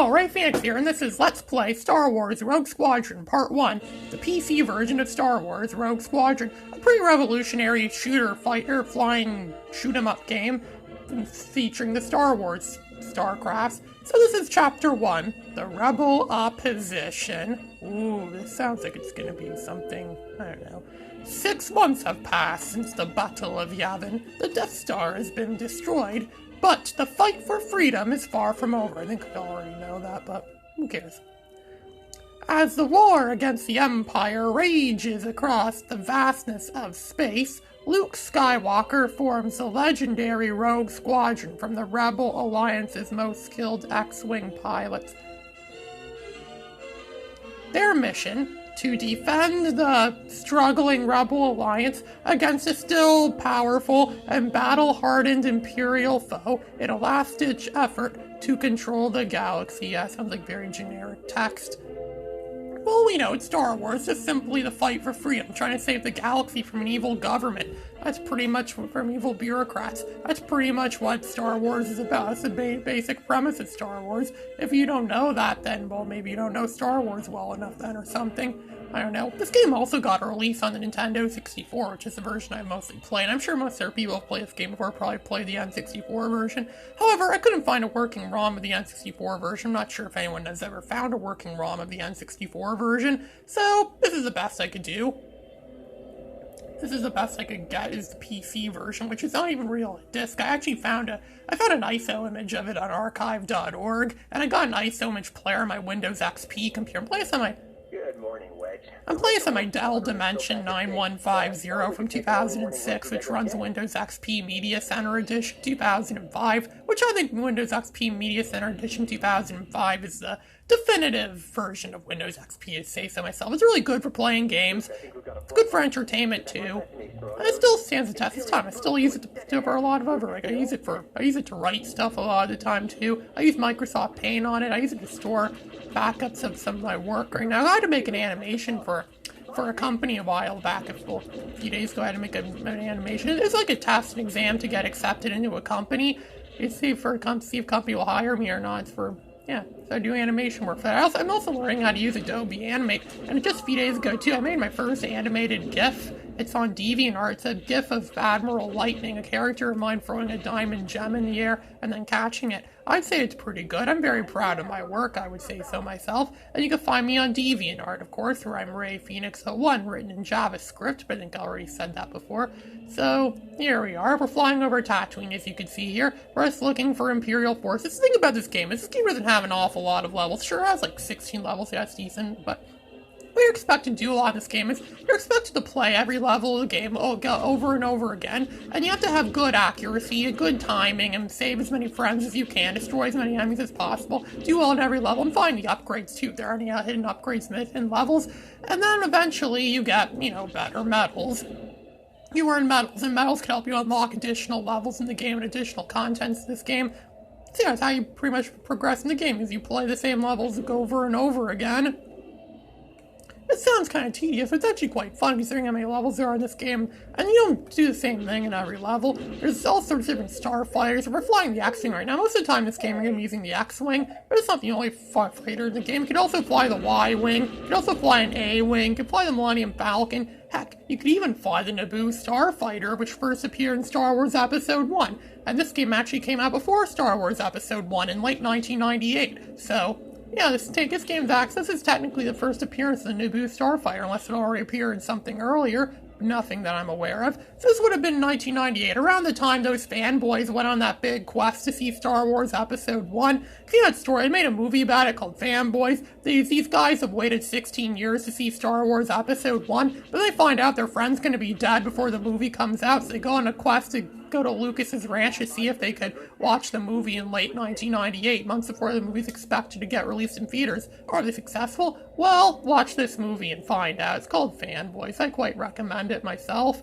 Hello, Ray Phoenix here, and this is Let's Play Star Wars Rogue Squadron Part 1, the PC version of Star Wars Rogue Squadron, a pretty revolutionary shooter fighter flying shoot-'em-up game featuring the Star Wars Starcrafts. So this is Chapter 1, the Rebel Opposition. Ooh, this sounds like it's gonna be something, I don't know. 6 months have passed since the Battle of Yavin. The Death Star has been destroyed, but the fight for freedom is far from over. I think we already know that, but who cares? As the war against the Empire rages across the vastness of space, Luke Skywalker forms the legendary Rogue Squadron from the Rebel Alliance's most skilled X-Wing pilots. Their mission: to defend the struggling Rebel Alliance against a still powerful and battle-hardened Imperial foe in a last-ditch effort to control the galaxy. Yeah, sounds like very generic text. Well, we know it's Star Wars, it's simply the fight for freedom, trying to save the galaxy from an evil government. That's pretty much from evil bureaucrats. That's pretty much what Star Wars is about. That's the basic premise of Star Wars. If you don't know that, then, well, maybe you don't know Star Wars well enough then or something. I don't know. This game also got a release on the Nintendo 64, which is the version I mostly play, and I'm sure most other people have played this game before probably played the N64 version. However, I couldn't find a working ROM of the N64 version. I'm not sure if anyone has ever found a working ROM of the N64 version, so this is the best I could do. This is the best I could get, is the PC version, which is not even real disc. I actually found an ISO image of it on archive.org, and I got an ISO image player on my Windows XP computer. I'm playing this on my Dell Dimension 9150 from 2006, which runs Windows XP Media Center Edition 2005, which I think Windows XP Media Center Edition 2005 is the definitive version of Windows XP, to say so myself. It's really good for playing games. It's good for entertainment too, and it still stands the test of time. I still use it for a lot of other. I use it to write stuff a lot of the time too. I use Microsoft Paint on it. I use it to store backups of some of my work right now. I had to make an animation for a company a while back. A few days ago, I had to make an animation. It's like a test, an exam to get accepted into a company. You see if a company will hire me or not. So I do animation work for that. I'm also learning how to use Adobe Animate, and just a few days ago too, I made my first animated GIF. It's on DeviantArt. It's a GIF of Admiral Lightning, a character of mine throwing a diamond gem in the air and then catching it. I'd say it's pretty good. I'm very proud of my work, I would say so myself. And you can find me on DeviantArt, of course, where I'm Ray Phoenix 01, written in JavaScript, but I think I already said that before. So, here we are. We're flying over Tatooine, as you can see here. We're just looking for Imperial forces. The thing about this game is this game doesn't have an awful lot of levels. Sure, it has like 16 levels, yeah, that's decent, but what you're expected to do a lot in this game is you're expected to play every level of the game over and over again, and you have to have good accuracy, good timing, and save as many friends as you can, destroy as many enemies as possible, do well at every level, and find the upgrades too. There are any hidden upgrades in levels, and then eventually you get, better medals. You earn medals, and medals can help you unlock additional levels in the game and additional contents in this game. So that's how you pretty much progress in the game, is you play the same levels over and over again. It sounds kind of tedious, but it's actually quite fun considering how many levels there are in this game, and you don't do the same thing in every level. There's all sorts of different starfighters. We're flying the X-Wing right now. Most of the time in this game, we're going to be using the X-Wing, but it's not the only fighter in the game. You can also fly the Y-Wing, you can also fly an A-Wing, you can fly the Millennium Falcon. Heck, you could even fly the Naboo Starfighter, which first appeared in Star Wars Episode 1, and this game actually came out before Star Wars Episode 1 in late 1998, so yeah, this game's access is technically the first appearance of the Naboo Starfighter, unless it already appeared in something earlier. Nothing that I'm aware of. So this would have been 1998, around the time those fanboys went on that big quest to see Star Wars Episode 1. See that story? I made a movie about it called Fanboys. These guys have waited 16 years to see Star Wars Episode 1, but they find out their friend's going to be dead before the movie comes out, so they go on a quest to go to Lucas's ranch to see if they could watch the movie in late 1998, months before the movie's expected to get released in theaters. Are they successful? Well, watch this movie and find out. It's called Fanboys. I quite recommend it myself.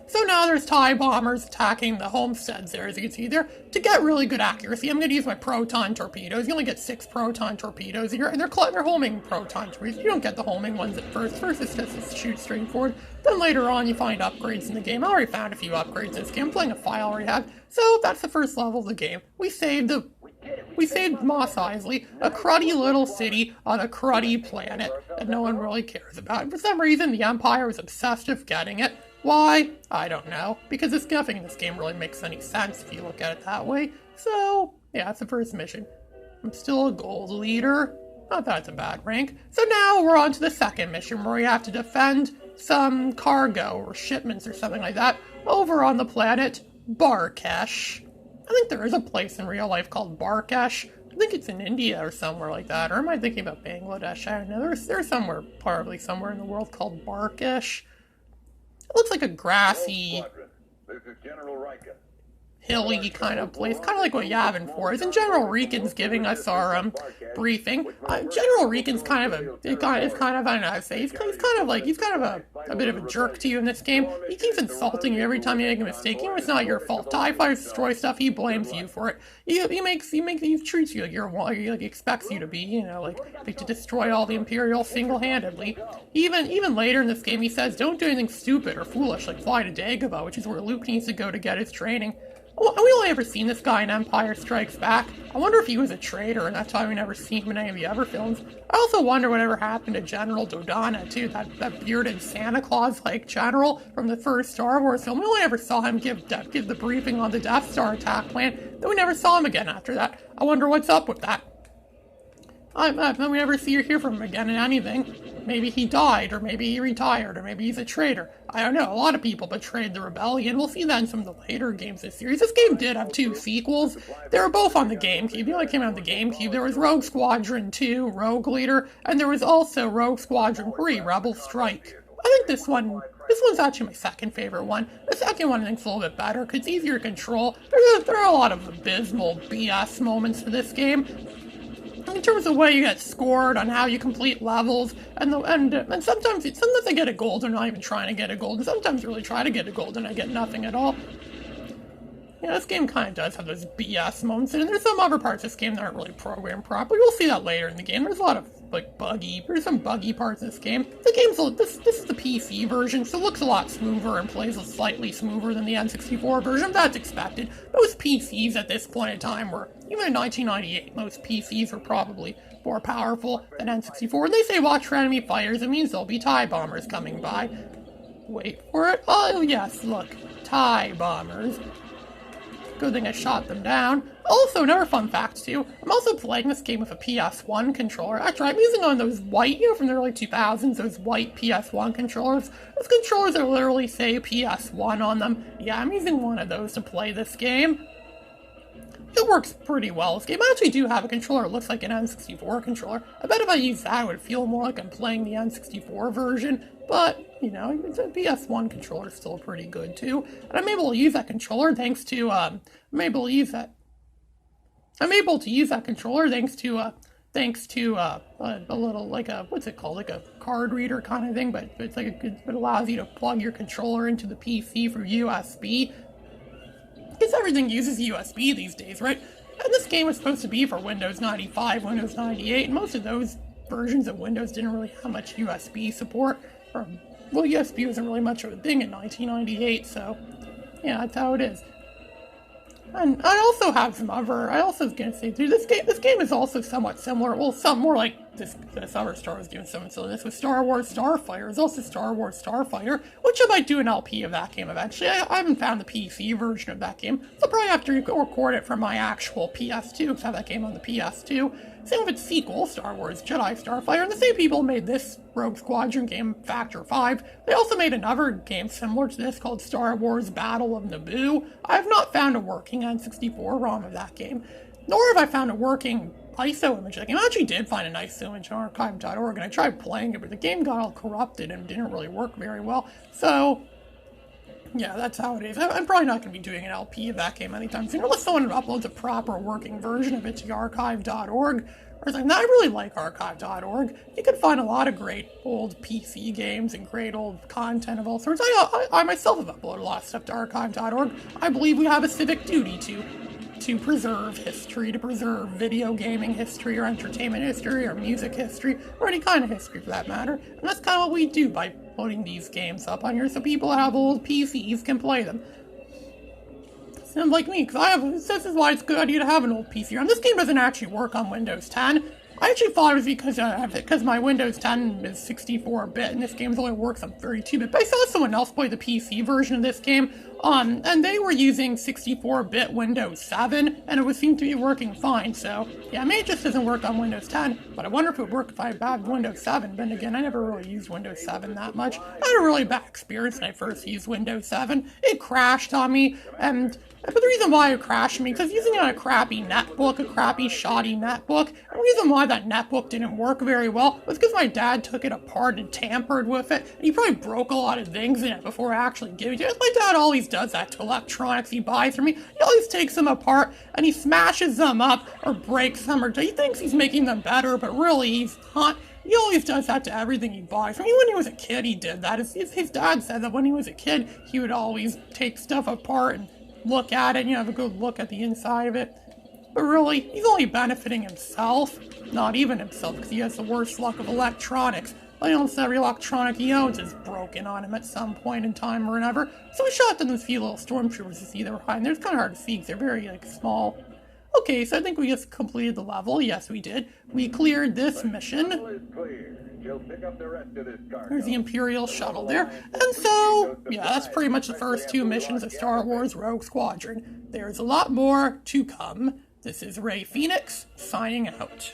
So now there's TIE bombers attacking the homesteads there, as you can see there. To get really good accuracy, I'm going to use my proton torpedoes. You only get 6 proton torpedoes, and they're homing proton torpedoes. You don't get the homing ones at first. First it's just shoot straight forward. Then later on you find upgrades in the game. I already found a few upgrades in this game. I'm playing a file I already have. So that's the first level of the game. We saved the We saved Mos Eisley, a cruddy little city on a cruddy planet that no one really cares about. And for some reason, the Empire was obsessed with getting it. Why? I don't know. Because nothing in this game really makes any sense if you look at it that way. So, yeah, that's the first mission. I'm still a gold leader. Not that it's a bad rank. So now we're on to the second mission where we have to defend some cargo or shipments or something like that over on the planet Barkesh. I think there is a place in real life called Barkesh. I think it's in India or somewhere like that. Or am I thinking about Bangladesh? I don't know. There's somewhere, probably somewhere in the world called Barkesh. It looks like a grassy, hilly kind of place, kind of like what Yavin 4 is. And General Reekin's giving us our briefing. General Reekin's kind of I don't know how to say, he's kind of a bit of a jerk to you in this game. He keeps insulting you every time you make a mistake. Even if it's not your fault. TIE fighters destroy stuff, he blames you for it. He treats you like he expects you to be, you know, like to destroy all the Imperials single-handedly. Even later in this game, he says, don't do anything stupid or foolish, like fly to Dagobah, which is where Luke needs to go to get his training. Well, we only ever seen this guy in Empire Strikes Back. I wonder if he was a traitor, and that's why we never seen him in any of the other films. I also wonder whatever happened to General Dodonna, too, that bearded Santa Claus-like general from the first Star Wars film. We only ever saw him give the briefing on the Death Star attack plan, then we never saw him again after that. I wonder what's up with that. Then we never see or hear from him again in anything. Maybe he died, or maybe he retired, or maybe he's a traitor. I don't know, a lot of people betrayed the rebellion. We'll see that in some of the later games this series. This game did have 2 sequels. They were both on the GameCube. They only came out on the GameCube. There was Rogue Squadron 2, Rogue Leader, and there was also Rogue Squadron 3, Rebel Strike. I think this one's actually my second favorite one. The second one I think is a little bit better, because it's easier to control. There are a lot of abysmal BS moments to this game. In terms of the way you get scored on how you complete levels, and sometimes I get a gold and not even trying to get a gold, and sometimes I really try to get a gold and I get nothing at all. Yeah, this game kind of does have those BS moments, and there's some other parts of this game that aren't really programmed properly. We'll see that later in the game. There's a lot of there's some buggy parts in this game. This is the PC version, so it looks a lot smoother and plays slightly smoother than the N64 version. That's expected. Most PCs at this point in time were, even in 1998, most PCs were probably more powerful than N64. And they say watch for enemy fighters, it means there'll be TIE bombers coming by. Wait for it. Oh yes, look. TIE bombers. Good thing I shot them down. Also, another fun fact too, I'm also playing this game with a PS1 controller. Actually, I'm using one of those white, from the early 2000s, those white PS1 controllers. Those controllers that literally say PS1 on them. Yeah, I'm using one of those to play this game. It works pretty well. This game, I actually do have a controller that looks like an N64 controller. I bet if I used that, it would feel more like I'm playing the N64 version. But, you know, the PS1 controller is still pretty good too. And I'm able to use that controller thanks to, I'm able to use that controller thanks to a little, like a, what's it called, like a card reader kind of thing, but it's like it allows you to plug your controller into the PC through USB. Because everything uses USB these days, right? And this game was supposed to be for Windows 95, Windows 98, and most of those versions of Windows didn't really have much USB support. Well, USB wasn't really much of a thing in 1998, so yeah, that's how it is. And I also have some other, I also was going to say too, this game is also somewhat similar, well, some more like this other Star Wars doing something similar. This was Star Wars Starfighter. There's also Star Wars Starfighter, which I might do an LP of that game eventually. I haven't found the PC version of that game, so I'll probably have to record it from my actual PS2, because I have that game on the PS2. Same with its sequel, Star Wars Jedi Starfighter, and the same people made this Rogue Squadron game, Factor 5. They also made another game similar to this called Star Wars Battle of Naboo. I have not found a working N64 ROM of that game, nor have I found a working ISO image of that game. I actually did find a nice image on archive.org, and I tried playing it, but the game got all corrupted and didn't really work very well, so yeah, that's how it is. I'm probably not going to be doing an LP of that game anytime soon, unless someone uploads a proper working version of it to archive.org. Or something. I really like archive.org. You can find a lot of great old PC games and great old content of all sorts. I myself have uploaded a lot of stuff to archive.org. I believe we have a civic duty to preserve history, to preserve video gaming history, or entertainment history, or music history, or any kind of history for that matter. And that's kind of what we do by putting these games up on here so people that have old PCs can play them. Sounds like me, because this is why it's a good idea to have an old PC. And this game doesn't actually work on Windows 10. I actually thought it was because my Windows 10 is 64-bit and this game only works on 32-bit. But I saw someone else play the PC version of this game, and they were using 64-bit Windows 7, and it seemed to be working fine. So yeah, maybe it just doesn't work on Windows 10. But I wonder if it would work if I had Windows 7. But again, I never really used Windows 7 that much. I had a really bad experience when I first used Windows 7. It crashed on me, but the reason why it crashed me, because using it on a crappy netbook, a crappy, shoddy netbook, and the reason why that netbook didn't work very well was because my dad took it apart and tampered with it, and he probably broke a lot of things in it before I actually gave it to it. My dad always does that to electronics he buys from me. He always takes them apart, and he smashes them up, or breaks them, or he thinks he's making them better, but really he's not. He always does that to everything he buys. I mean, when he was a kid, he did that. His dad said that when he was a kid, he would always take stuff apart and look at it, have a good look at the inside of it. But really, he's only benefiting himself. Not even himself, because he has the worst luck of electronics. Almost every electronic he owns is broken on him at some point in time or another. So we shot down those few little stormtroopers to see they were hiding. They're kind of hard to see because they're very, small. Okay, so I think we just completed the level. Yes, we did. We cleared this mission. There's the Imperial shuttle there. And so, yeah, that's pretty much the first two missions of Star Wars Rogue Squadron. There's a lot more to come. This is Ray Phoenix, signing out.